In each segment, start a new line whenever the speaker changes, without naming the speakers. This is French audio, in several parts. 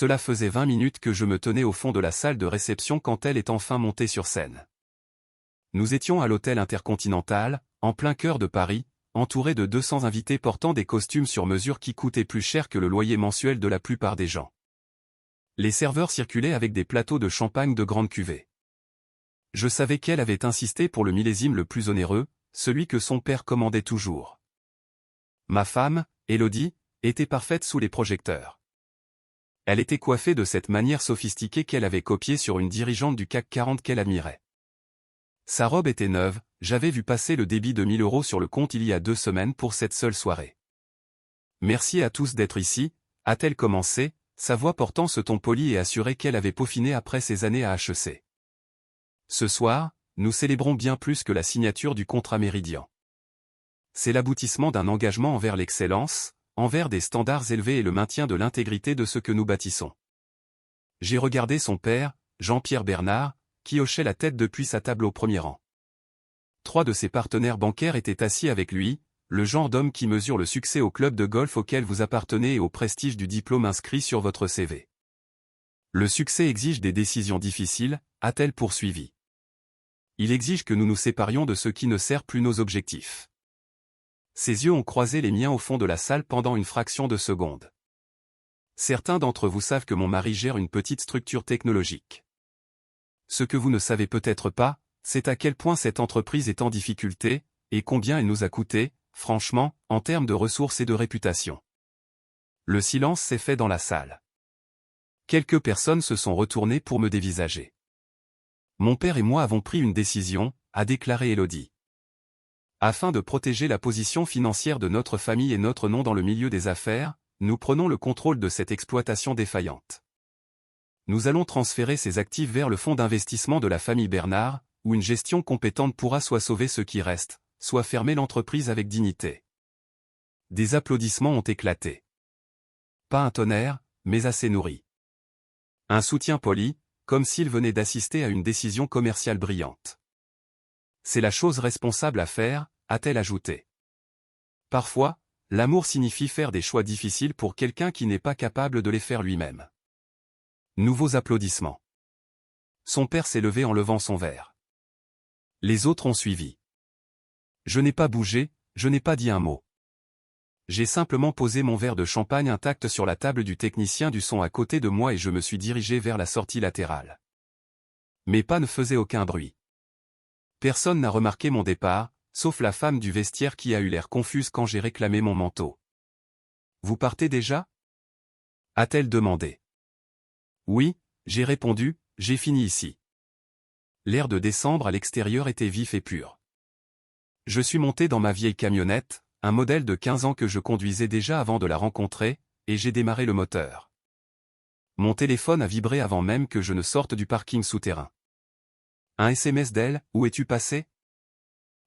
Cela faisait 20 minutes que je me tenais au fond de la salle de réception quand elle est enfin montée sur scène. Nous étions à l'hôtel Intercontinental, en plein cœur de Paris, entourés de 200 invités portant des costumes sur mesure qui coûtaient plus cher que le loyer mensuel de la plupart des gens. Les serveurs circulaient avec des plateaux de champagne de grande cuvée. Je savais qu'elle avait insisté pour le millésime le plus onéreux, celui que son père commandait toujours. Ma femme, Élodie, était parfaite sous les projecteurs. Elle était coiffée de cette manière sophistiquée qu'elle avait copiée sur une dirigeante du CAC 40 qu'elle admirait. Sa robe était neuve, j'avais vu passer le débit de 1000 € sur le compte il y a 2 semaines pour cette seule soirée. Merci à tous d'être ici, a-t-elle commencé, sa voix portant ce ton poli et assuré qu'elle avait peaufiné après ses années à HEC. Ce soir, nous célébrons bien plus que la signature du contrat Méridien. C'est l'aboutissement d'un engagement envers l'excellence, envers des standards élevés et le maintien de l'intégrité de ce que nous bâtissons. J'ai regardé son père, Jean-Pierre Bernard, qui hochait la tête depuis sa table au premier rang. 3 de ses partenaires bancaires étaient assis avec lui, le genre d'homme qui mesure le succès au club de golf auquel vous appartenez et au prestige du diplôme inscrit sur votre CV. Le succès exige des décisions difficiles, a-t-elle poursuivi. Il exige que nous nous séparions de ce qui ne sert plus nos objectifs. Ses yeux ont croisé les miens au fond de la salle pendant une fraction de seconde. Certains d'entre vous savent que mon mari gère une petite structure technologique. Ce que vous ne savez peut-être pas, c'est à quel point cette entreprise est en difficulté, et combien elle nous a coûté, franchement, en termes de ressources et de réputation. Le silence s'est fait dans la salle. Quelques personnes se sont retournées pour me dévisager. Mon père et moi avons pris une décision, a déclaré Élodie. Afin de protéger la position financière de notre famille et notre nom dans le milieu des affaires, nous prenons le contrôle de cette exploitation défaillante. Nous allons transférer ces actifs vers le fonds d'investissement de la famille Bernard, où une gestion compétente pourra soit sauver ce qui reste, soit fermer l'entreprise avec dignité. Des applaudissements ont éclaté. Pas un tonnerre, mais assez nourri. Un soutien poli, comme s'il venait d'assister à une décision commerciale brillante. C'est la chose responsable à faire, a-t-elle ajouté. Parfois, l'amour signifie faire des choix difficiles pour quelqu'un qui n'est pas capable de les faire lui-même. Nouveaux applaudissements. Son père s'est levé en levant son verre. Les autres ont suivi. Je n'ai pas bougé, je n'ai pas dit un mot. J'ai simplement posé mon verre de champagne intact sur la table du technicien du son à côté de moi et je me suis dirigé vers la sortie latérale. Mes pas ne faisaient aucun bruit. Personne n'a remarqué mon départ, sauf la femme du vestiaire qui a eu l'air confuse quand j'ai réclamé mon manteau. « Vous partez déjà » a-t-elle demandé. Oui, j'ai répondu, j'ai fini ici. L'air de décembre à l'extérieur était vif et pur. Je suis monté dans ma vieille camionnette, un modèle de 15 ans que je conduisais déjà avant de la rencontrer, et j'ai démarré le moteur. Mon téléphone a vibré avant même que je ne sorte du parking souterrain. Un SMS d'elle, où es-tu passé?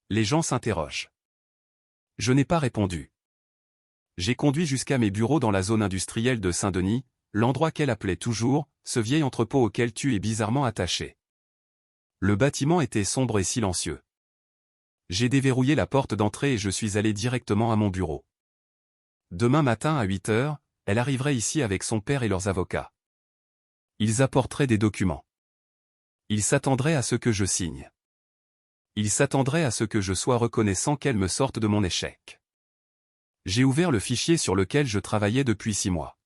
Les gens s'interrogent. Je n'ai pas répondu. J'ai conduit jusqu'à mes bureaux dans la zone industrielle de Saint-Denis, l'endroit qu'elle appelait toujours, ce vieil entrepôt auquel tu es bizarrement attaché. Le bâtiment était sombre et silencieux. J'ai déverrouillé la porte d'entrée et je suis allé directement à mon bureau. Demain matin à 8 h, elle arriverait ici avec son père et leurs avocats. Ils apporteraient des documents. Ils s'attendraient à ce que je signe. Ils s'attendraient à ce que je sois reconnaissant qu'elle me sorte de mon échec. J'ai ouvert le fichier sur lequel je travaillais depuis 6 mois.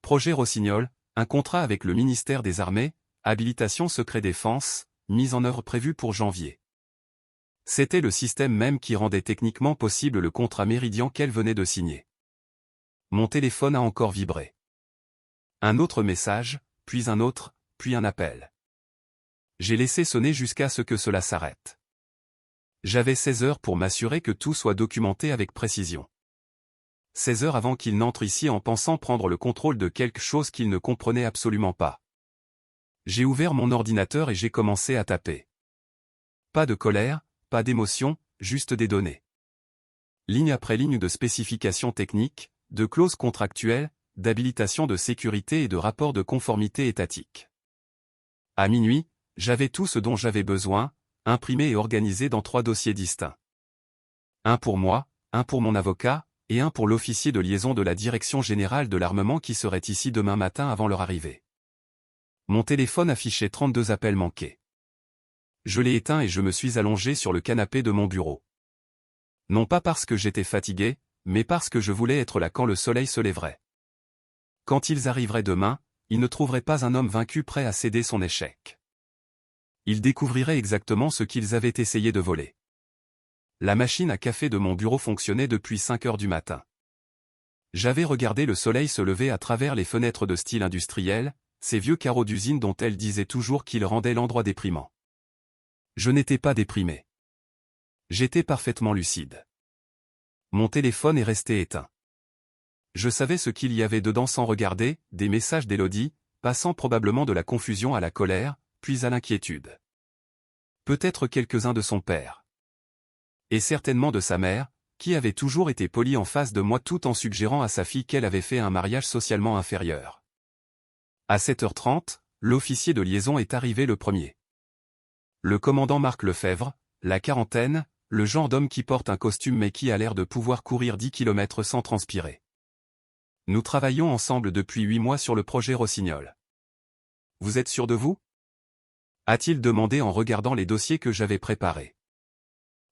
Projet Rossignol, un contrat avec le ministère des Armées, habilitation secret défense, mise en œuvre prévue pour janvier. C'était le système même qui rendait techniquement possible le contrat Méridien qu'elle venait de signer. Mon téléphone a encore vibré. Un autre message, puis un autre, puis un appel. J'ai laissé sonner jusqu'à ce que cela s'arrête. J'avais 16 heures pour m'assurer que tout soit documenté avec précision. 16 heures avant qu'il n'entre ici en pensant prendre le contrôle de quelque chose qu'il ne comprenait absolument pas. J'ai ouvert mon ordinateur et j'ai commencé à taper. Pas de colère, pas d'émotion, juste des données. Ligne après ligne de spécifications techniques, de clauses contractuelles, d'habilitation de sécurité et de rapports de conformité étatique. À minuit, j'avais tout ce dont j'avais besoin, imprimé et organisé dans 3 dossiers distincts. Un pour moi, un pour mon avocat, et un pour l'officier de liaison de la Direction Générale de l'Armement qui serait ici demain matin avant leur arrivée. Mon téléphone affichait 32 appels manqués. Je l'ai éteint et je me suis allongé sur le canapé de mon bureau. Non pas parce que j'étais fatigué, mais parce que je voulais être là quand le soleil se lèverait. Quand ils arriveraient demain, ils ne trouveraient pas un homme vaincu prêt à céder son échec. Ils découvriraient exactement ce qu'ils avaient essayé de voler. La machine à café de mon bureau fonctionnait depuis 5 heures du matin. J'avais regardé le soleil se lever à travers les fenêtres de style industriel, ces vieux carreaux d'usine dont elle disait toujours qu'ils rendaient l'endroit déprimant. Je n'étais pas déprimé. J'étais parfaitement lucide. Mon téléphone est resté éteint. Je savais ce qu'il y avait dedans sans regarder, des messages d'Élodie, passant probablement de la confusion à la colère, puis à l'inquiétude. Peut-être quelques-uns de son père. Et certainement de sa mère, qui avait toujours été polie en face de moi tout en suggérant à sa fille qu'elle avait fait un mariage socialement inférieur. À 7h30, l'officier de liaison est arrivé le premier. Le commandant Marc Lefebvre, la quarantaine, le genre d'homme qui porte un costume mais qui a l'air de pouvoir courir 10 km sans transpirer. Nous travaillons ensemble depuis 8 mois sur le projet Rossignol. Vous êtes sûr de vous ? A-t-il demandé en regardant les dossiers que j'avais préparés.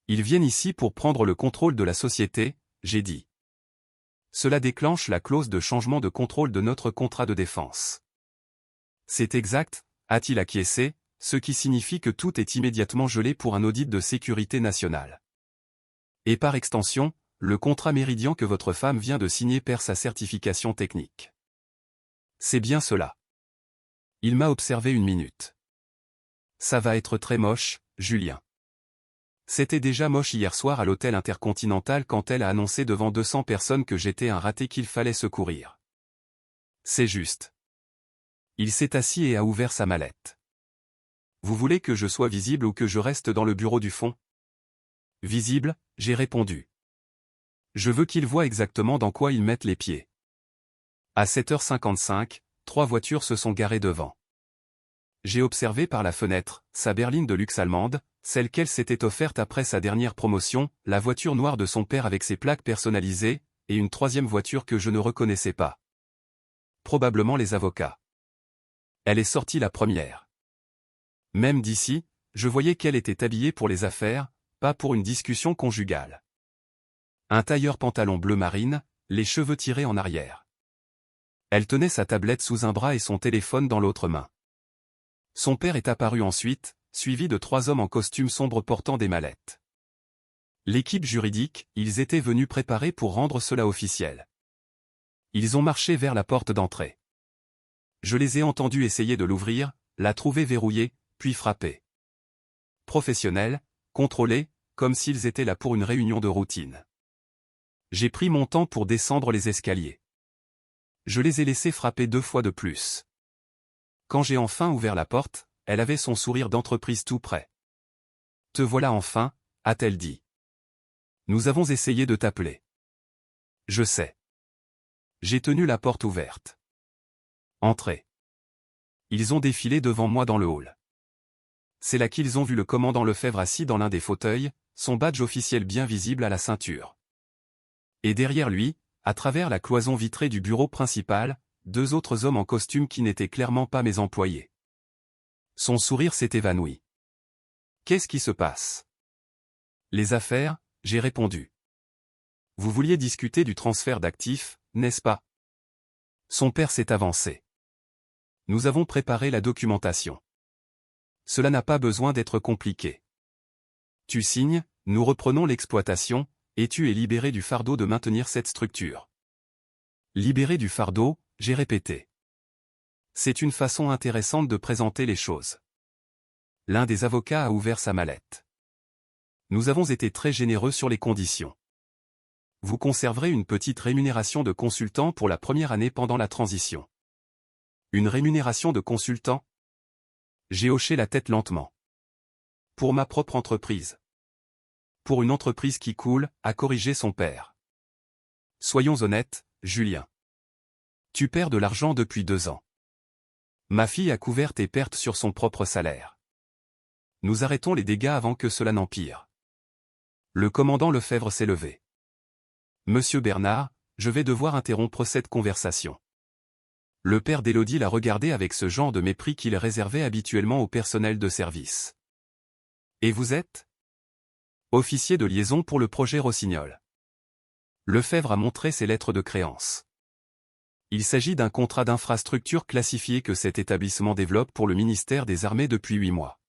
Ils viennent ici pour prendre le contrôle de la société, j'ai dit. Cela déclenche la clause de changement de contrôle de notre contrat de défense. C'est exact, a-t-il acquiescé, ce qui signifie que tout est immédiatement gelé pour un audit de sécurité nationale. Et par extension, le contrat Méridian que votre femme vient de signer perd sa certification technique. C'est bien cela. Il m'a observé une minute. Ça va être très moche, Julien. C'était déjà moche hier soir à l'hôtel Intercontinental quand elle a annoncé devant 200 personnes que j'étais un raté qu'il fallait secourir. C'est juste. Il s'est assis et a ouvert sa mallette. Vous voulez que je sois visible ou que je reste dans le bureau du fond ? Visible, j'ai répondu. Je veux qu'ils voient exactement dans quoi ils mettent les pieds. À 7h55, 3 voitures se sont garées devant. J'ai observé par la fenêtre, sa berline de luxe allemande, celle qu'elle s'était offerte après sa dernière promotion, la voiture noire de son père avec ses plaques personnalisées, et une troisième voiture que je ne reconnaissais pas. Probablement les avocats. Elle est sortie la première. Même d'ici, je voyais qu'elle était habillée pour les affaires, pas pour une discussion conjugale. Un tailleur pantalon bleu marine, les cheveux tirés en arrière. Elle tenait sa tablette sous un bras et son téléphone dans l'autre main. Son père est apparu ensuite, suivi de 3 hommes en costume sombre portant des mallettes. L'équipe juridique, ils étaient venus préparer pour rendre cela officiel. Ils ont marché vers la porte d'entrée. Je les ai entendus essayer de l'ouvrir, la trouver verrouillée, puis frapper. Professionnels, contrôlés, comme s'ils étaient là pour une réunion de routine. J'ai pris mon temps pour descendre les escaliers. Je les ai laissés frapper 2 fois de plus. Quand j'ai enfin ouvert la porte, elle avait son sourire d'entreprise tout prêt. « Te voilà enfin », a-t-elle dit. « Nous avons essayé de t'appeler. »« Je sais. » J'ai tenu la porte ouverte. « Entrez. » Ils ont défilé devant moi dans le hall. C'est là qu'ils ont vu le commandant Lefebvre assis dans l'un des fauteuils, son badge officiel bien visible à la ceinture. Et derrière lui, à travers la cloison vitrée du bureau principal, 2 autres hommes en costume qui n'étaient clairement pas mes employés. Son sourire s'est évanoui. « Qu'est-ce qui se passe ? » « Les affaires », j'ai répondu. « Vous vouliez discuter du transfert d'actifs, n'est-ce pas ? » Son père s'est avancé. « Nous avons préparé la documentation. Cela n'a pas besoin d'être compliqué. Tu signes, nous reprenons l'exploitation, et tu es libéré du fardeau de maintenir cette structure. » Libéré du fardeau, j'ai répété. C'est une façon intéressante de présenter les choses. L'un des avocats a ouvert sa mallette. Nous avons été très généreux sur les conditions. Vous conserverez une petite rémunération de consultant pour la première année pendant la transition. Une rémunération de consultant ? J'ai hoché la tête lentement. Pour ma propre entreprise. Pour une entreprise qui coule, a corrigé son père. Soyons honnêtes, Julien. Tu perds de l'argent depuis 2 ans. Ma fille a couvert tes pertes sur son propre salaire. Nous arrêtons les dégâts avant que cela n'empire. Le commandant Lefebvre s'est levé. Monsieur Bernard, je vais devoir interrompre cette conversation. Le père d'Élodie la regardait avec ce genre de mépris qu'il réservait habituellement au personnel de service. Et vous êtes ? Officier de liaison pour le projet Rossignol. Lefebvre a montré ses lettres de créance. Il s'agit d'un contrat d'infrastructure classifié que cet établissement développe pour le ministère des Armées depuis 8 mois.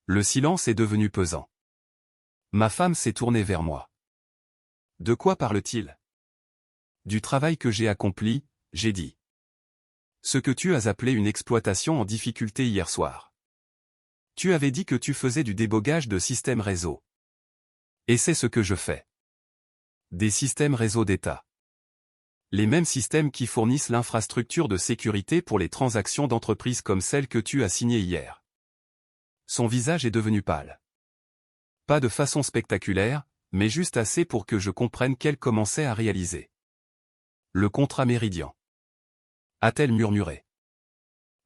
Le silence est devenu pesant. Ma femme s'est tournée vers moi. De quoi parle-t-il ? Du travail que j'ai accompli, j'ai dit. Ce que tu as appelé une exploitation en difficulté hier soir. Tu avais dit que tu faisais du débogage de systèmes réseau. Et c'est ce que je fais. Des systèmes réseau d'État. Les mêmes systèmes qui fournissent l'infrastructure de sécurité pour les transactions d'entreprises comme celle que tu as signée hier. Son visage est devenu pâle. Pas de façon spectaculaire, mais juste assez pour que je comprenne qu'elle commençait à réaliser. Le contrat Méridien. A-t-elle murmuré.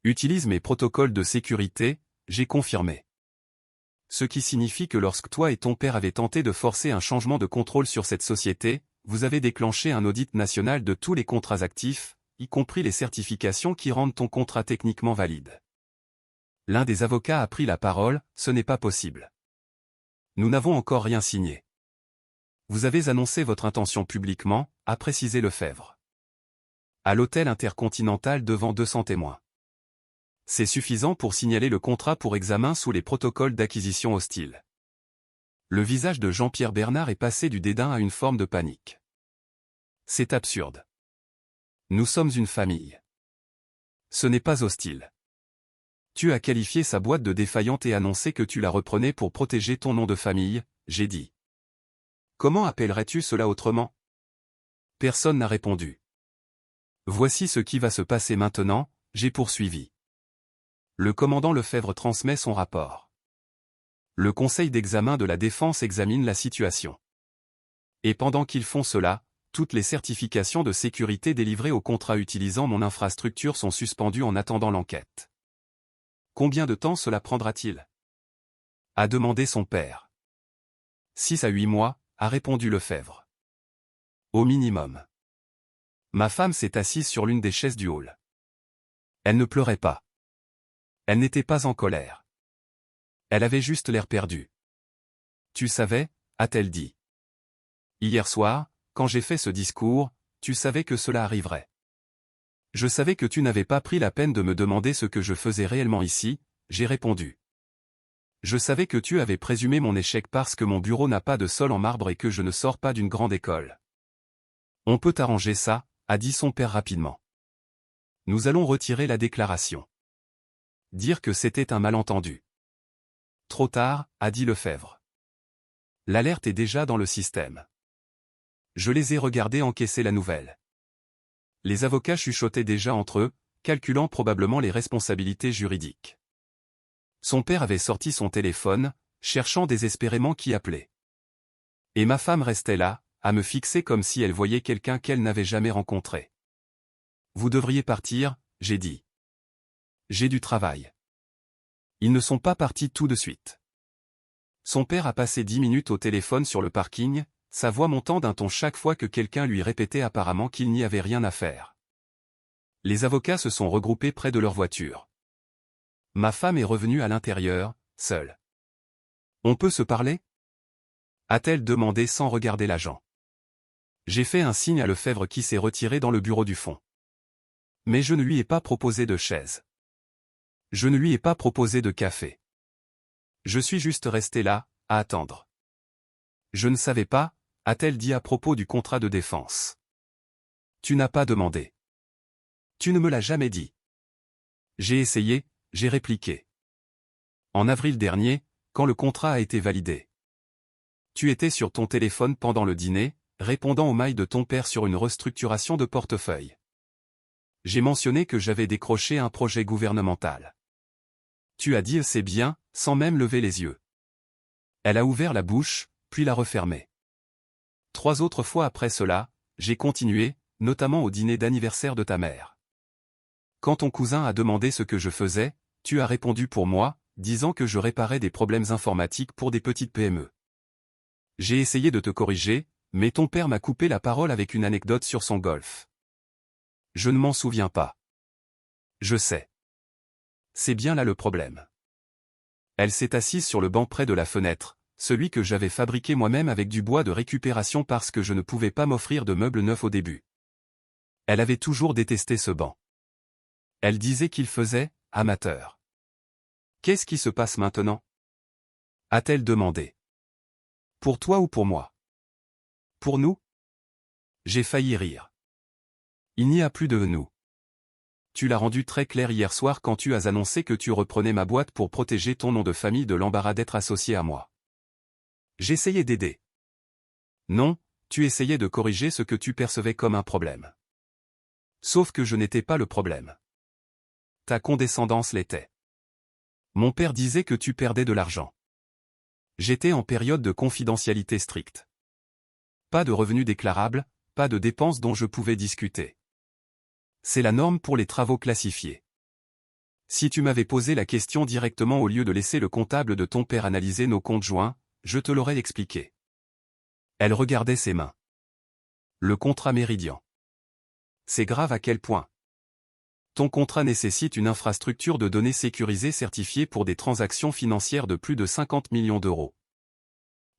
Utilise mes protocoles de sécurité, j'ai confirmé. Ce qui signifie que lorsque toi et ton père avez tenté de forcer un changement de contrôle sur cette société, vous avez déclenché un audit national de tous les contrats actifs, y compris les certifications qui rendent ton contrat techniquement valide. L'un des avocats a pris la parole, ce n'est pas possible. Nous n'avons encore rien signé. Vous avez annoncé votre intention publiquement, a précisé Lefebvre. À l'hôtel Intercontinental devant 200 témoins. C'est suffisant pour signaler le contrat pour examen sous les protocoles d'acquisition hostile. Le visage de Jean-Pierre Bernard est passé du dédain à une forme de panique. C'est absurde. Nous sommes une famille. Ce n'est pas hostile. Tu as qualifié sa boîte de défaillante et annoncé que tu la reprenais pour protéger ton nom de famille, j'ai dit. Comment appellerais-tu cela autrement ? Personne n'a répondu. Voici ce qui va se passer maintenant, j'ai poursuivi. Le commandant Lefebvre transmet son rapport. Le conseil d'examen de la défense examine la situation. Et pendant qu'ils font cela, toutes les certifications de sécurité délivrées au contrat utilisant mon infrastructure sont suspendues en attendant l'enquête. Combien de temps cela prendra-t-il ? A demandé son père. 6 à 8 mois, a répondu Lefebvre. Au minimum. Ma femme s'est assise sur l'une des chaises du hall. Elle ne pleurait pas. Elle n'était pas en colère. Elle avait juste l'air perdu. Tu savais, a-t-elle dit. Hier soir, quand j'ai fait ce discours, tu savais que cela arriverait. Je savais que tu n'avais pas pris la peine de me demander ce que je faisais réellement ici, j'ai répondu. Je savais que tu avais présumé mon échec parce que mon bureau n'a pas de sol en marbre et que je ne sors pas d'une grande école. On peut arranger ça, a dit son père rapidement. Nous allons retirer la déclaration. Dire que c'était un malentendu. Trop tard, a dit Lefebvre. L'alerte est déjà dans le système. Je les ai regardés encaisser la nouvelle. Les avocats chuchotaient déjà entre eux, calculant probablement les responsabilités juridiques. Son père avait sorti son téléphone, cherchant désespérément qui appelait. Et ma femme restait là, à me fixer comme si elle voyait quelqu'un qu'elle n'avait jamais rencontré. Vous devriez partir, j'ai dit. J'ai du travail. Ils ne sont pas partis tout de suite. Son père a passé 10 minutes au téléphone sur le parking, sa voix montant d'un ton chaque fois que quelqu'un lui répétait apparemment qu'il n'y avait rien à faire. Les avocats se sont regroupés près de leur voiture. Ma femme est revenue à l'intérieur, seule. On peut se parler ? A-t-elle demandé sans regarder l'agent. J'ai fait un signe à Lefebvre qui s'est retiré dans le bureau du fond. Mais je ne lui ai pas proposé de chaise. Je ne lui ai pas proposé de café. Je suis juste resté là, à attendre. Je ne savais pas, a-t-elle dit à propos du contrat de défense. Tu n'as pas demandé. Tu ne me l'as jamais dit. J'ai essayé, j'ai répliqué. En avril dernier, quand le contrat a été validé. Tu étais sur ton téléphone pendant le dîner, répondant aux mails de ton père sur une restructuration de portefeuille. J'ai mentionné que j'avais décroché un projet gouvernemental. Tu as dit « c'est bien », sans même lever les yeux. Elle a ouvert la bouche, puis l'a refermée. 3 autres fois après cela, j'ai continué, notamment au dîner d'anniversaire de ta mère. Quand ton cousin a demandé ce que je faisais, tu as répondu pour moi, disant que je réparais des problèmes informatiques pour des petites PME. J'ai essayé de te corriger, Mais ton père m'a coupé la parole avec une anecdote sur son golf. Je ne m'en souviens pas. Je sais. C'est bien là le problème. Elle s'est assise sur le banc près de la fenêtre, celui que j'avais fabriqué moi-même avec du bois de récupération parce que je ne pouvais pas m'offrir de meubles neufs au début. Elle avait toujours détesté ce banc. Elle disait qu'il faisait amateur. Qu'est-ce qui se passe maintenant? A-t-elle demandé. Pour toi ou pour moi? Pour nous? J'ai failli rire. Il n'y a plus de nous. Tu l'as rendu très clair hier soir quand tu as annoncé que tu reprenais ma boîte pour protéger ton nom de famille de l'embarras d'être associé à moi. J'essayais d'aider. Non, tu essayais de corriger ce que tu percevais comme un problème. Sauf que je n'étais pas le problème. Ta condescendance l'était. Mon père disait que tu perdais de l'argent. J'étais en période de confidentialité stricte. Pas de revenus déclarables, pas de dépenses dont je pouvais discuter. C'est la norme pour les travaux classifiés. Si tu m'avais posé la question directement au lieu de laisser le comptable de ton père analyser nos comptes joints, je te l'aurais expliqué. Elle regardait ses mains. Le contrat Méridian. C'est grave à quel point? Ton contrat nécessite une infrastructure de données sécurisée certifiée pour des transactions financières de plus de 50 millions d'euros.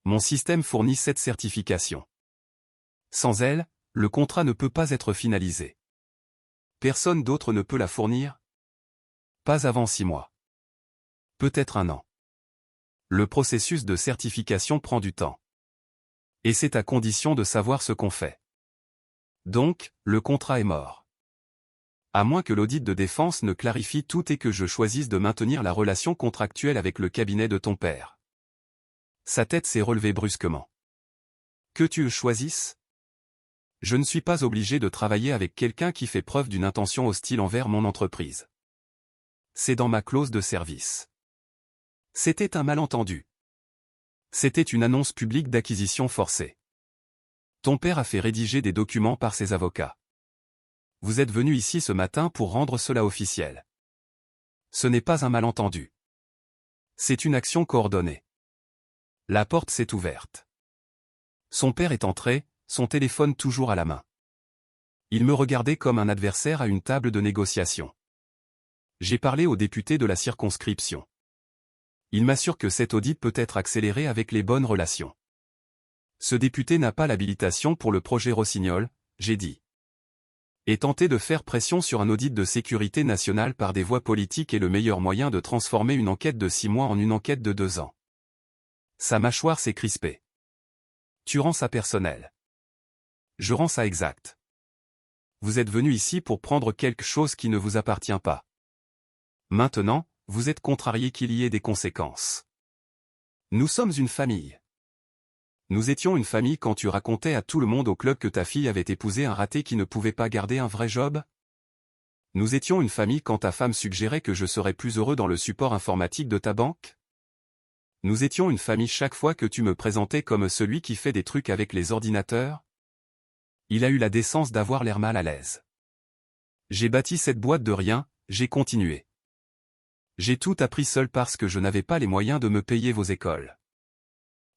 Mon système fournit cette certification. Sans elle, le contrat ne peut pas être finalisé. Personne d'autre ne peut la fournir? Pas avant 6 mois. Peut-être 1 an. Le processus de certification prend du temps. Et c'est à condition de savoir ce qu'on fait. Donc, le contrat est mort. À moins que l'audit de défense ne clarifie tout et que je choisisse de maintenir la relation contractuelle avec le cabinet de ton père. Sa tête s'est relevée brusquement. Que tu le choisisses? Je ne suis pas obligé de travailler avec quelqu'un qui fait preuve d'une intention hostile envers mon entreprise. C'est dans ma clause de service. C'était un malentendu. C'était une annonce publique d'acquisition forcée. Ton père a fait rédiger des documents par ses avocats. Vous êtes venu ici ce matin pour rendre cela officiel. Ce n'est pas un malentendu. C'est une action coordonnée. La porte s'est ouverte. Son père est entré, son téléphone toujours à la main. Il me regardait comme un adversaire à une table de négociation. J'ai parlé au député de la circonscription. Il m'assure que cet audit peut être accéléré avec les bonnes relations. Ce député n'a pas l'habilitation pour le projet Rossignol, j'ai dit. Et tenter de faire pression sur un audit de sécurité nationale par des voies politiques est le meilleur moyen de transformer une enquête de 6 mois en une enquête de 2 ans. Sa mâchoire s'est crispée. Tu rends ça personnel. Je rends ça exact. Vous êtes venu ici pour prendre quelque chose qui ne vous appartient pas. Maintenant, vous êtes contrarié qu'il y ait des conséquences. Nous sommes une famille. Nous étions une famille quand tu racontais à tout le monde au club que ta fille avait épousé un raté qui ne pouvait pas garder un vrai job. Nous étions une famille quand ta femme suggérait que je serais plus heureux dans le support informatique de ta banque. Nous étions une famille chaque fois que tu me présentais comme celui qui fait des trucs avec les ordinateurs. Il a eu la décence d'avoir l'air mal à l'aise. J'ai bâti cette boîte de rien, j'ai continué. J'ai tout appris seul parce que je n'avais pas les moyens de me payer vos écoles.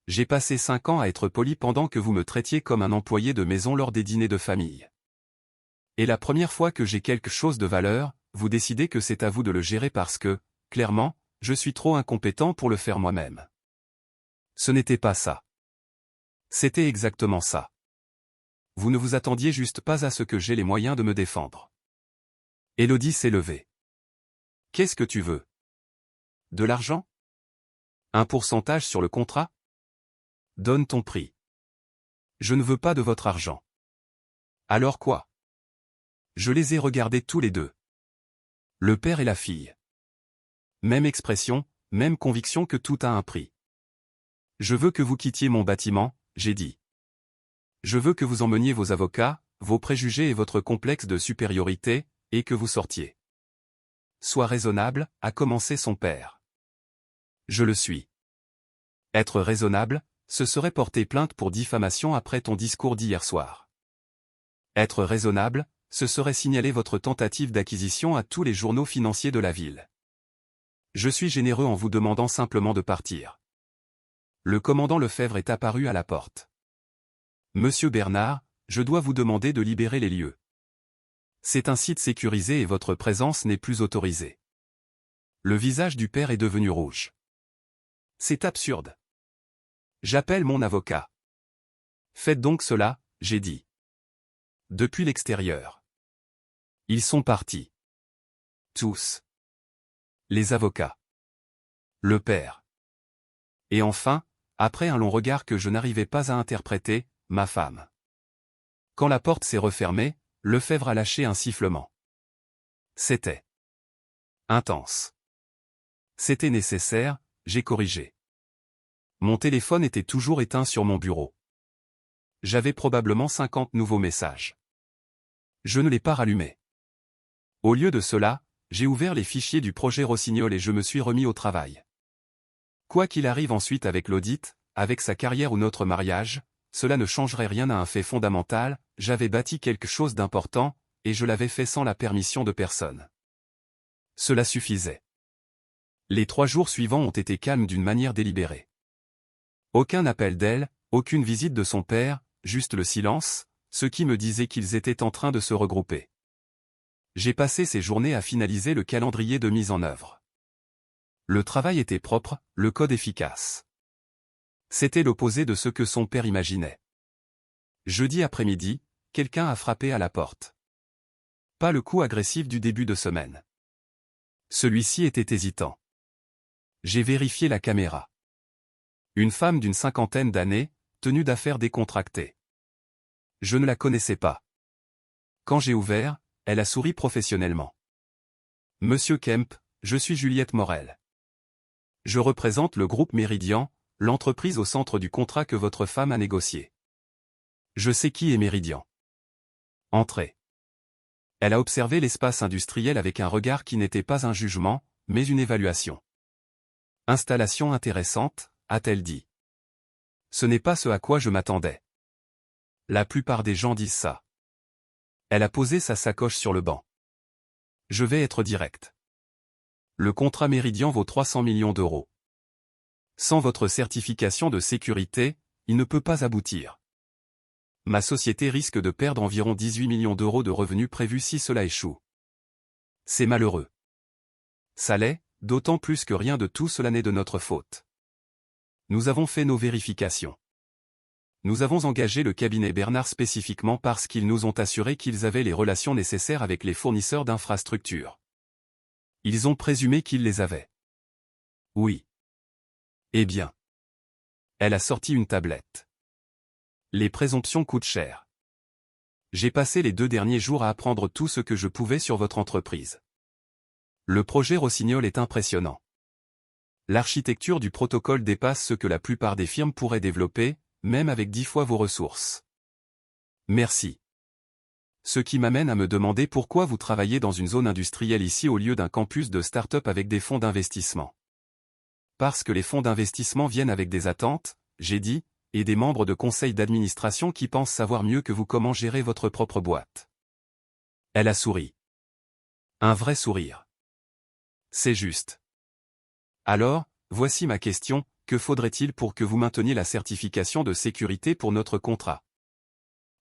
J'ai passé 5 ans à être poli pendant que vous me traitiez comme un employé de maison lors des dîners de famille. Et la première fois que j'ai quelque chose de valeur, vous décidez que c'est à vous de le gérer parce que, clairement, je suis trop incompétent pour le faire moi-même. Ce n'était pas ça. C'était exactement ça. Vous ne vous attendiez juste pas à ce que j'ai les moyens de me défendre. Élodie s'est levée. Qu'est-ce que tu veux? De l'argent? Un pourcentage sur le contrat? Donne ton prix. Je ne veux pas de votre argent. Alors quoi? Je les ai regardés tous les deux. Le père et la fille. Même expression, même conviction que tout a un prix. Je veux que vous quittiez mon bâtiment, j'ai dit. Je veux que vous emmeniez vos avocats, vos préjugés et votre complexe de supériorité, et que vous sortiez. Sois raisonnable, a commencé son père. Je le suis. Être raisonnable, ce serait porter plainte pour diffamation après ton discours d'hier soir. Être raisonnable, ce serait signaler votre tentative d'acquisition à tous les journaux financiers de la ville. Je suis généreux en vous demandant simplement de partir. Le commandant Lefebvre est apparu à la porte. Monsieur Bernard, je dois vous demander de libérer les lieux. C'est un site sécurisé et votre présence n'est plus autorisée. Le visage du père est devenu rouge. C'est absurde. J'appelle mon avocat. Faites donc cela, j'ai dit. Depuis l'extérieur. Ils sont partis. Tous. Les avocats. Le père. Et enfin, après un long regard que je n'arrivais pas à interpréter, ma femme. Quand la porte s'est refermée, Lefebvre a lâché un sifflement. C'était intense. C'était nécessaire, j'ai corrigé. Mon téléphone était toujours éteint sur mon bureau. J'avais probablement 50 nouveaux messages. Je ne l'ai pas rallumé. Au lieu de cela, j'ai ouvert les fichiers du projet Rossignol et je me suis remis au travail. Quoi qu'il arrive ensuite avec l'audit, avec sa carrière ou notre mariage, cela ne changerait rien à un fait fondamental, j'avais bâti quelque chose d'important, et je l'avais fait sans la permission de personne. Cela suffisait. Les 3 jours suivants ont été calmes d'une manière délibérée. Aucun appel d'elle, aucune visite de son père, juste le silence, ce qui me disait qu'ils étaient en train de se regrouper. J'ai passé ces journées à finaliser le calendrier de mise en œuvre. Le travail était propre, le code efficace. C'était l'opposé de ce que son père imaginait. Jeudi après-midi, quelqu'un a frappé à la porte. Pas le coup agressif du début de semaine. Celui-ci était hésitant. J'ai vérifié la caméra. Une femme d'une 50aine d'années, tenue d'affaires décontractée. Je ne la connaissais pas. Quand j'ai ouvert, elle a souri professionnellement. Monsieur Kemp, je suis Juliette Morel. Je représente le groupe Méridian, l'entreprise au centre du contrat que votre femme a négocié. Je sais qui est Méridian. Entrez. Elle a observé l'espace industriel avec un regard qui n'était pas un jugement, mais une évaluation. Installation intéressante, a-t-elle dit. Ce n'est pas ce à quoi je m'attendais. La plupart des gens disent ça. Elle a posé sa sacoche sur le banc. Je vais être direct. Le contrat Méridian vaut 300 millions d'euros. Sans votre certification de sécurité, il ne peut pas aboutir. Ma société risque de perdre environ 18 millions d'euros de revenus prévus si cela échoue. C'est malheureux. Ça l'est, d'autant plus que rien de tout cela n'est de notre faute. Nous avons fait nos vérifications. Nous avons engagé le cabinet Bernard spécifiquement parce qu'ils nous ont assuré qu'ils avaient les relations nécessaires avec les fournisseurs d'infrastructures. Ils ont présumé qu'ils les avaient. Oui. Eh bien. Elle a sorti une tablette. Les présomptions coûtent cher. J'ai passé les 2 derniers jours à apprendre tout ce que je pouvais sur votre entreprise. Le projet Rossignol est impressionnant. L'architecture du protocole dépasse ce que la plupart des firmes pourraient développer, même avec 10 fois vos ressources. Merci. Ce qui m'amène à me demander pourquoi vous travaillez dans une zone industrielle ici au lieu d'un campus de start-up avec des fonds d'investissement. Parce que les fonds d'investissement viennent avec des attentes, j'ai dit, et des membres de conseil d'administration qui pensent savoir mieux que vous comment gérer votre propre boîte. Elle a souri. Un vrai sourire. C'est juste. Alors, voici ma question, que faudrait-il pour que vous mainteniez la certification de sécurité pour notre contrat?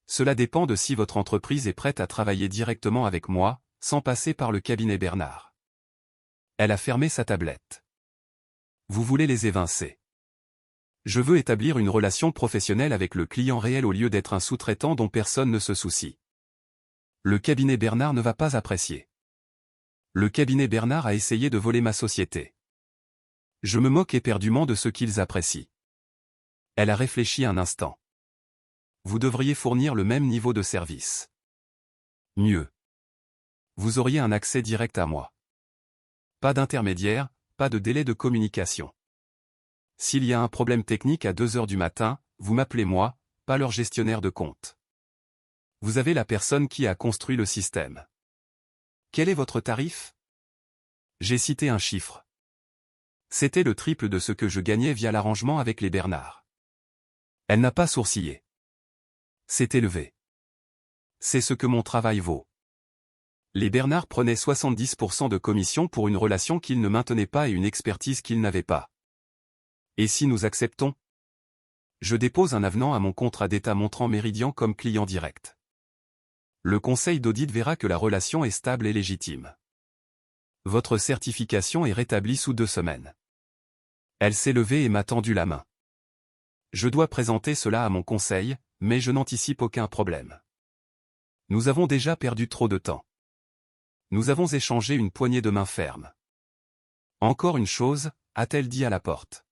Cela dépend de si votre entreprise est prête à travailler directement avec moi, sans passer par le cabinet Bernard. Elle a fermé sa tablette. Vous voulez les évincer. Je veux établir une relation professionnelle avec le client réel au lieu d'être un sous-traitant dont personne ne se soucie. Le cabinet Bernard ne va pas apprécier. Le cabinet Bernard a essayé de voler ma société. Je me moque éperdument de ce qu'ils apprécient. Elle a réfléchi un instant. Vous devriez fournir le même niveau de service. Mieux. Vous auriez un accès direct à moi. Pas d'intermédiaire, pas de délai de communication. S'il y a un problème technique à 2 heures du matin, vous m'appelez moi, pas leur gestionnaire de compte. Vous avez la personne qui a construit le système. Quel est votre tarif? J'ai cité un chiffre. C'était le triple de ce que je gagnais via l'arrangement avec les Bernard. Elle n'a pas sourcillé. C'est élevé. C'est ce que mon travail vaut. Les Bernard prenaient 70% de commission pour une relation qu'ils ne maintenaient pas et une expertise qu'ils n'avaient pas. Et si nous acceptons? Je dépose un avenant à mon contrat d'État montrant Meridian comme client direct. Le conseil d'audit verra que la relation est stable et légitime. Votre certification est rétablie sous 2 semaines. Elle s'est levée et m'a tendu la main. Je dois présenter cela à mon conseil, mais je n'anticipe aucun problème. Nous avons déjà perdu trop de temps. Nous avons échangé une poignée de main ferme. Encore une chose, a-t-elle dit à la porte.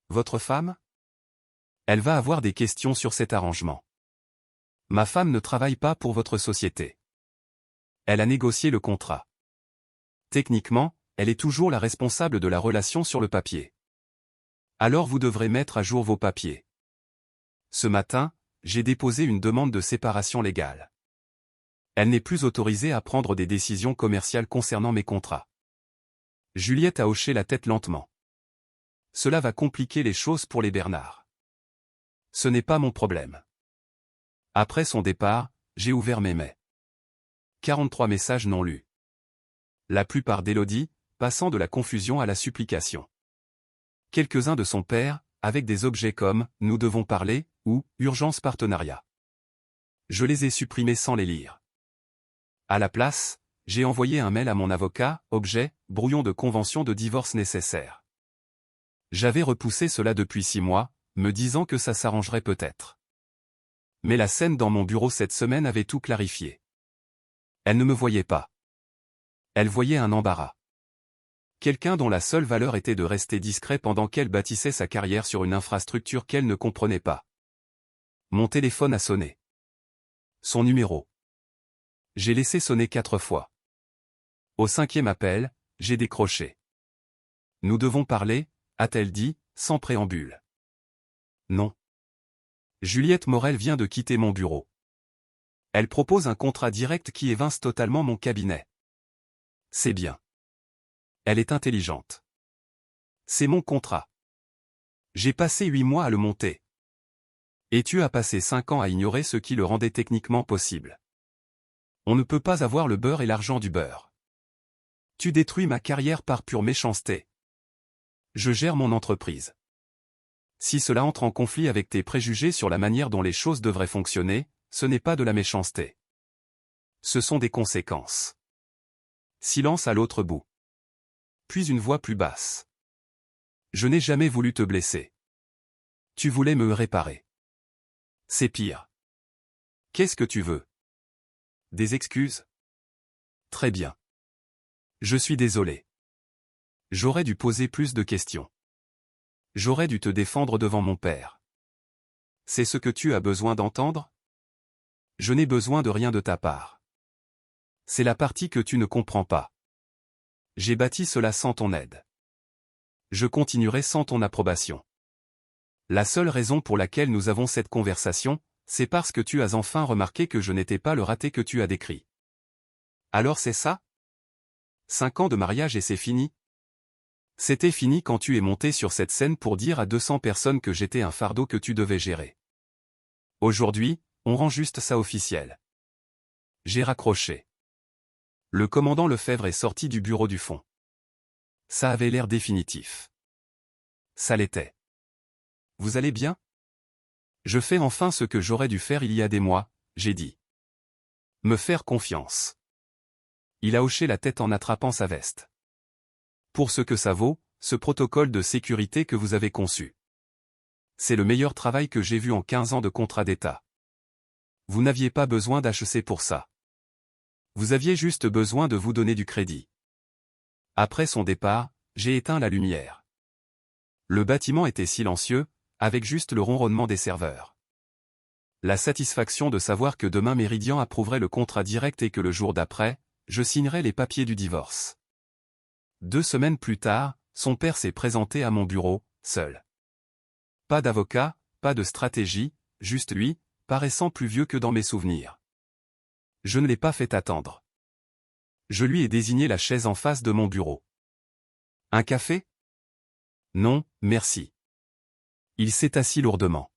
Votre femme? Elle va avoir des questions sur cet arrangement. Ma femme ne travaille pas pour votre société. Elle a négocié le contrat. Techniquement, elle est toujours la responsable de la relation sur le papier. Alors vous devrez mettre à jour vos papiers. Ce matin, j'ai déposé une demande de séparation légale. Elle n'est plus autorisée à prendre des décisions commerciales concernant mes contrats. Juliette a hoché la tête lentement. Cela va compliquer les choses pour les Bernard. Ce n'est pas mon problème. Après son départ, j'ai ouvert mes mails. 43 messages non lus. La plupart d'Élodie, passant de la confusion à la supplication. Quelques-uns de son père, avec des objets comme « Nous devons parler » ou « Urgence partenariat ». Je les ai supprimés sans les lire. À la place, j'ai envoyé un mail à mon avocat, objet, brouillon de convention de divorce nécessaire. J'avais repoussé cela depuis 6 mois, me disant que ça s'arrangerait peut-être. Mais la scène dans mon bureau cette semaine avait tout clarifié. Elle ne me voyait pas. Elle voyait un embarras. Quelqu'un dont la seule valeur était de rester discret pendant qu'elle bâtissait sa carrière sur une infrastructure qu'elle ne comprenait pas. Mon téléphone a sonné. Son numéro. J'ai laissé sonner 4 fois. Au 5e appel, j'ai décroché. Nous devons parler, a-t-elle dit, sans préambule. Non. Juliette Morel vient de quitter mon bureau. Elle propose un contrat direct qui évince totalement mon cabinet. C'est bien. Elle est intelligente. C'est mon contrat. J'ai passé 8 mois à le monter. Et tu as passé 5 ans à ignorer ce qui le rendait techniquement possible. On ne peut pas avoir le beurre et l'argent du beurre. Tu détruis ma carrière par pure méchanceté. Je gère mon entreprise. Si cela entre en conflit avec tes préjugés sur la manière dont les choses devraient fonctionner, ce n'est pas de la méchanceté. Ce sont des conséquences. Silence à l'autre bout. Puis une voix plus basse. Je n'ai jamais voulu te blesser. Tu voulais me réparer. C'est pire. Qu'est-ce que tu veux? Des excuses? Très bien. Je suis désolé. J'aurais dû poser plus de questions. J'aurais dû te défendre devant mon père. C'est ce que tu as besoin d'entendre? Je n'ai besoin de rien de ta part. C'est la partie que tu ne comprends pas. J'ai bâti cela sans ton aide. Je continuerai sans ton approbation. La seule raison pour laquelle nous avons cette conversation, c'est parce que tu as enfin remarqué que je n'étais pas le raté que tu as décrit. Alors c'est ça? 5 ans de mariage et c'est fini? C'était fini quand tu es monté sur cette scène pour dire à 200 personnes que j'étais un fardeau que tu devais gérer. Aujourd'hui, on rend juste ça officiel. J'ai raccroché. Le commandant Lefebvre est sorti du bureau du fond. Ça avait l'air définitif. Ça l'était. Vous allez bien? Je fais enfin ce que j'aurais dû faire il y a des mois, j'ai dit. Me faire confiance. Il a hoché la tête en attrapant sa veste. Pour ce que ça vaut, ce protocole de sécurité que vous avez conçu. C'est le meilleur travail que j'ai vu en 15 ans de contrat d'État. Vous n'aviez pas besoin d'HEC pour ça. Vous aviez juste besoin de vous donner du crédit. Après son départ, j'ai éteint la lumière. Le bâtiment était silencieux, avec juste le ronronnement des serveurs. La satisfaction de savoir que demain Meridian approuverait le contrat direct et que le jour d'après, je signerais les papiers du divorce. 2 semaines plus tard, son père s'est présenté à mon bureau, seul. Pas d'avocat, pas de stratégie, juste lui, paraissant plus vieux que dans mes souvenirs. Je ne l'ai pas fait attendre. Je lui ai désigné la chaise en face de mon bureau. Un café? Non, merci. Il s'est assis lourdement.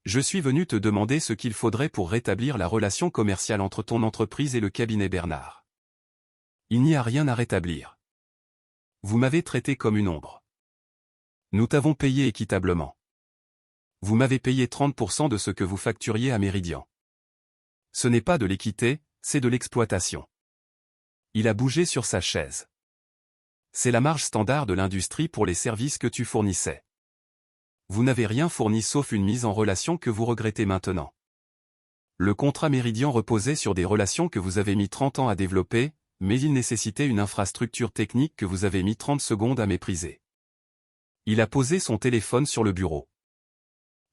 Je suis venu te demander ce qu'il faudrait pour rétablir la relation commerciale entre ton entreprise et le cabinet Bernard. Il n'y a rien à rétablir. Vous m'avez traité comme une ombre. Nous t'avons payé équitablement. Vous m'avez payé 30% de ce que vous facturiez à Meridian. Ce n'est pas de l'équité, c'est de l'exploitation. Il a bougé sur sa chaise. C'est la marge standard de l'industrie pour les services que tu fournissais. Vous n'avez rien fourni sauf une mise en relation que vous regrettez maintenant. Le contrat Meridian reposait sur des relations que vous avez mis 30 ans à développer, mais il nécessitait une infrastructure technique que vous avez mis 30 secondes à mépriser. Il a posé son téléphone sur le bureau.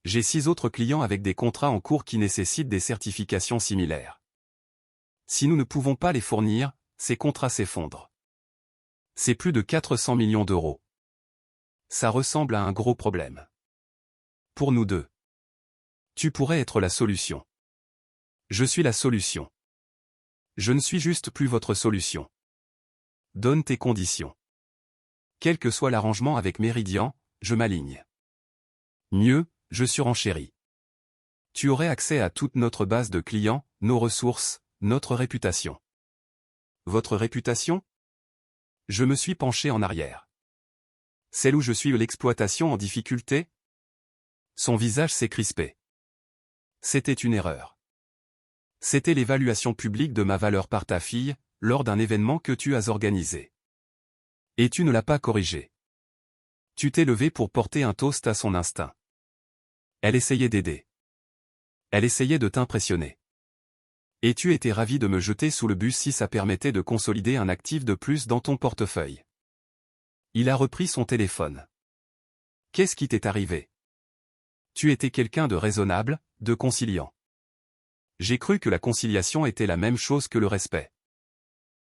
J'ai 6 autres clients avec des contrats en cours qui nécessitent des certifications similaires. Si nous ne pouvons pas les fournir, ces contrats s'effondrent. C'est plus de 400 millions d'euros. Ça ressemble à un gros problème. Pour nous deux. Tu pourrais être la solution. Je suis la solution. Je ne suis juste plus votre solution. Donne tes conditions. Quel que soit l'arrangement avec Meridian, je m'aligne. Mieux, je surenchéris. Tu aurais accès à toute notre base de clients, nos ressources, notre réputation. Votre réputation? Je me suis penché en arrière. Celle où je suis l'exploitation en difficulté? Son visage s'est crispé. C'était une erreur. C'était l'évaluation publique de ma valeur par ta fille, lors d'un événement que tu as organisé. Et tu ne l'as pas corrigé. Tu t'es levé pour porter un toast à son instinct. Elle essayait d'aider. Elle essayait de t'impressionner. Et tu étais ravi de me jeter sous le bus si ça permettait de consolider un actif de plus dans ton portefeuille. Il a repris son téléphone. Qu'est-ce qui t'est arrivé? Tu étais quelqu'un de raisonnable, de conciliant. J'ai cru que la conciliation était la même chose que le respect.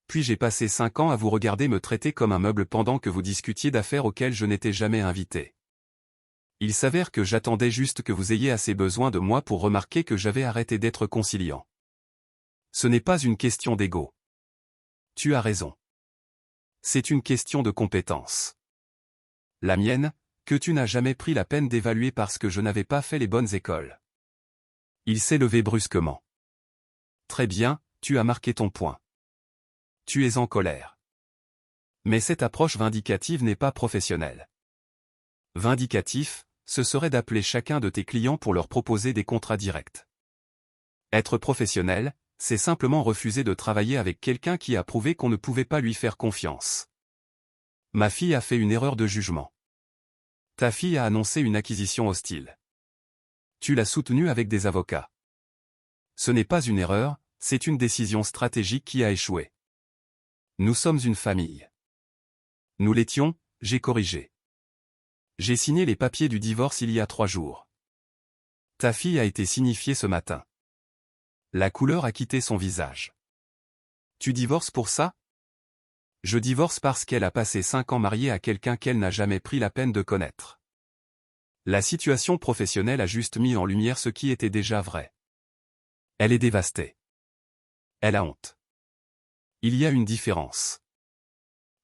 Puis j'ai passé 5 ans à vous regarder me traiter comme un meuble pendant que vous discutiez d'affaires auxquelles je n'étais jamais invité. Il s'avère que j'attendais juste que vous ayez assez besoin de moi pour remarquer que j'avais arrêté d'être conciliant. Ce n'est pas une question d'ego. Tu as raison. C'est une question de compétence. La mienne, que tu n'as jamais pris la peine d'évaluer parce que je n'avais pas fait les bonnes écoles. Il s'est levé brusquement. Très bien, tu as marqué ton point. Tu es en colère. Mais cette approche vindicative n'est pas professionnelle. Vindicatif, ce serait d'appeler chacun de tes clients pour leur proposer des contrats directs. Être professionnel, c'est simplement refuser de travailler avec quelqu'un qui a prouvé qu'on ne pouvait pas lui faire confiance. Ma fille a fait une erreur de jugement. Ta fille a annoncé une acquisition hostile. Tu l'as soutenue avec des avocats. Ce n'est pas une erreur, c'est une décision stratégique qui a échoué. Nous sommes une famille. Nous l'étions, j'ai corrigé. J'ai signé les papiers du divorce il y a 3 jours. Ta fille a été signifiée ce matin. La couleur a quitté son visage. Tu divorces pour ça? Je divorce parce qu'elle a passé 5 ans mariée à quelqu'un qu'elle n'a jamais pris la peine de connaître. La situation professionnelle a juste mis en lumière ce qui était déjà vrai. Elle est dévastée. Elle a honte. Il y a une différence.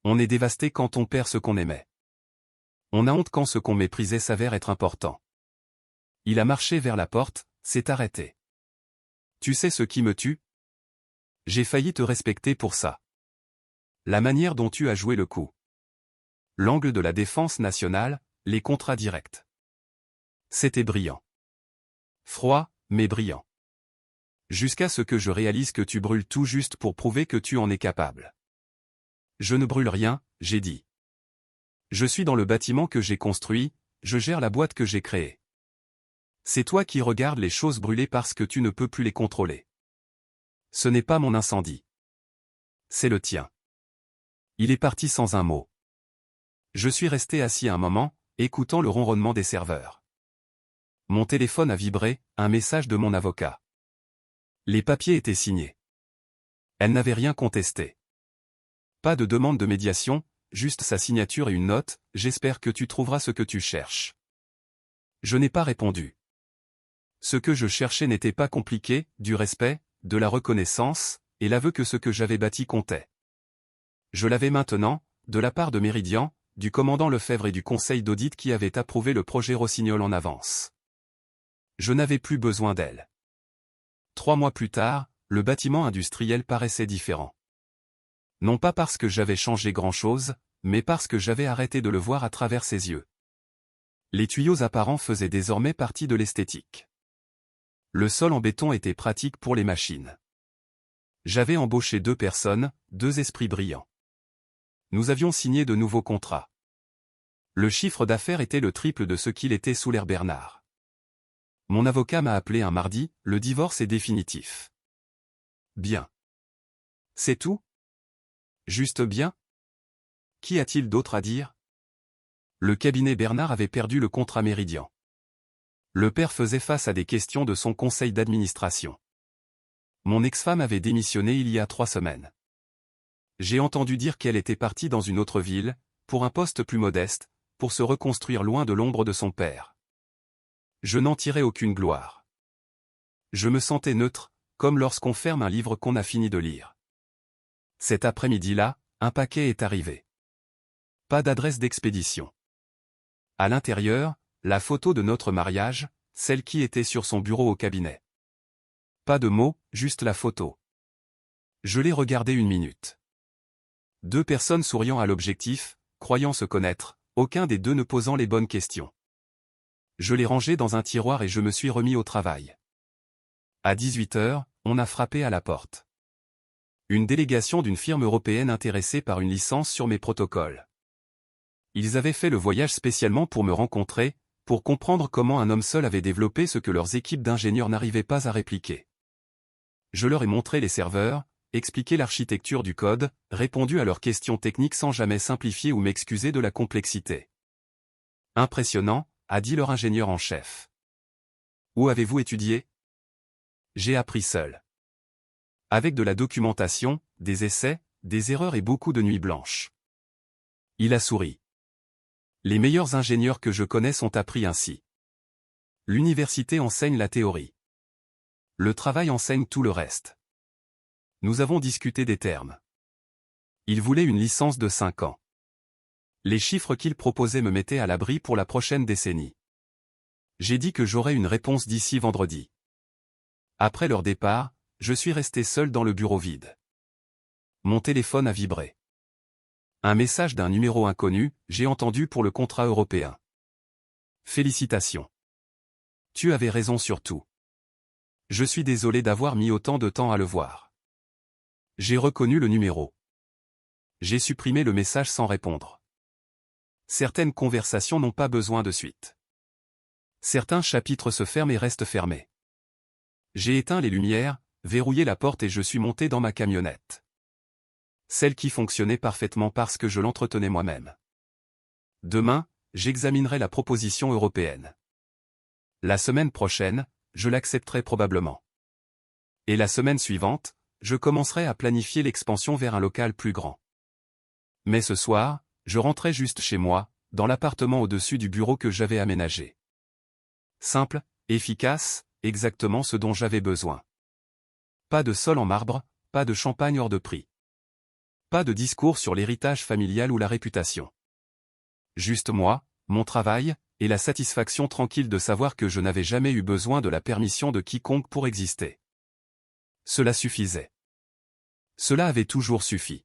On est dévasté quand on perd ce qu'on aimait. On a honte quand ce qu'on méprisait s'avère être important. Il a marché vers la porte, s'est arrêté. Tu sais ce qui me tue? J'ai failli te respecter pour ça. La manière dont tu as joué le coup. L'angle de la défense nationale, les contrats directs. C'était brillant. Froid, mais brillant. Jusqu'à ce que je réalise que tu brûles tout juste pour prouver que tu en es capable. Je ne brûle rien, j'ai dit. Je suis dans le bâtiment que j'ai construit, je gère la boîte que j'ai créée. C'est toi qui regardes les choses brûler parce que tu ne peux plus les contrôler. Ce n'est pas mon incendie. C'est le tien. Il est parti sans un mot. Je suis resté assis un moment, écoutant le ronronnement des serveurs. Mon téléphone a vibré, un message de mon avocat. Les papiers étaient signés. Elle n'avait rien contesté. Pas de demande de médiation, juste sa signature et une note, j'espère que tu trouveras ce que tu cherches. Je n'ai pas répondu. Ce que je cherchais n'était pas compliqué, du respect, de la reconnaissance, et l'aveu que ce que j'avais bâti comptait. Je l'avais maintenant, de la part de Meridian, du commandant Lefebvre et du conseil d'audit qui avait approuvé le projet Rossignol en avance. Je n'avais plus besoin d'elle. 3 mois plus tard, le bâtiment industriel paraissait différent. Non pas parce que j'avais changé grand-chose, mais parce que j'avais arrêté de le voir à travers ses yeux. Les tuyaux apparents faisaient désormais partie de l'esthétique. Le sol en béton était pratique pour les machines. J'avais embauché 2 personnes, 2 esprits brillants. Nous avions signé de nouveaux contrats. Le chiffre d'affaires était le triple de ce qu'il était sous l'ère Bernard. Mon avocat m'a appelé un mardi, le divorce est définitif. Bien. C'est tout? Juste bien? Qu'y a-t-il d'autre à dire? Le cabinet Bernard avait perdu le contrat Méridian. Le père faisait face à des questions de son conseil d'administration. Mon ex-femme avait démissionné il y a 3 semaines. J'ai entendu dire qu'elle était partie dans une autre ville, pour un poste plus modeste, pour se reconstruire loin de l'ombre de son père. Je n'en tirais aucune gloire. Je me sentais neutre, comme lorsqu'on ferme un livre qu'on a fini de lire. Cet après-midi-là, un paquet est arrivé. Pas d'adresse d'expédition. À l'intérieur, la photo de notre mariage, celle qui était sur son bureau au cabinet. Pas de mots, juste la photo. Je l'ai regardée 1 minute. 2 personnes souriant à l'objectif, croyant se connaître, aucun des 2 ne posant les bonnes questions. Je l'ai rangée dans un tiroir et je me suis remis au travail. À 18 h, on a frappé à la porte. Une délégation d'une firme européenne intéressée par une licence sur mes protocoles. Ils avaient fait le voyage spécialement pour me rencontrer, pour comprendre comment un homme seul avait développé ce que leurs équipes d'ingénieurs n'arrivaient pas à répliquer. Je leur ai montré les serveurs, expliqué l'architecture du code, répondu à leurs questions techniques sans jamais simplifier ou m'excuser de la complexité. Impressionnant, a dit leur ingénieur en chef. Où avez-vous étudié? J'ai appris seul. Avec de la documentation, des essais, des erreurs et beaucoup de nuits blanches. Il a souri. Les meilleurs ingénieurs que je connais sont appris ainsi. L'université enseigne la théorie. Le travail enseigne tout le reste. Nous avons discuté des termes. Il voulait une licence de 5 ans. Les chiffres qu'il proposait me mettaient à l'abri pour la prochaine décennie. J'ai dit que j'aurais une réponse d'ici vendredi. Après leur départ, je suis resté seul dans le bureau vide. Mon téléphone a vibré. Un message d'un numéro inconnu, j'ai entendu pour le contrat européen. Félicitations. Tu avais raison sur tout. Je suis désolé d'avoir mis autant de temps à le voir. J'ai reconnu le numéro. J'ai supprimé le message sans répondre. Certaines conversations n'ont pas besoin de suite. Certains chapitres se ferment et restent fermés. J'ai éteint les lumières, verrouillé la porte et je suis monté dans ma camionnette. Celle qui fonctionnait parfaitement parce que je l'entretenais moi-même. Demain, j'examinerai la proposition européenne. La semaine prochaine, je l'accepterai probablement. Et la semaine suivante, je commencerai à planifier l'expansion vers un local plus grand. Mais ce soir, je rentrais juste chez moi, dans l'appartement au-dessus du bureau que j'avais aménagé. Simple, efficace, exactement ce dont j'avais besoin. Pas de sol en marbre, pas de champagne hors de prix. Pas de discours sur l'héritage familial ou la réputation. Juste moi, mon travail, et la satisfaction tranquille de savoir que je n'avais jamais eu besoin de la permission de quiconque pour exister. Cela suffisait. Cela avait toujours suffi.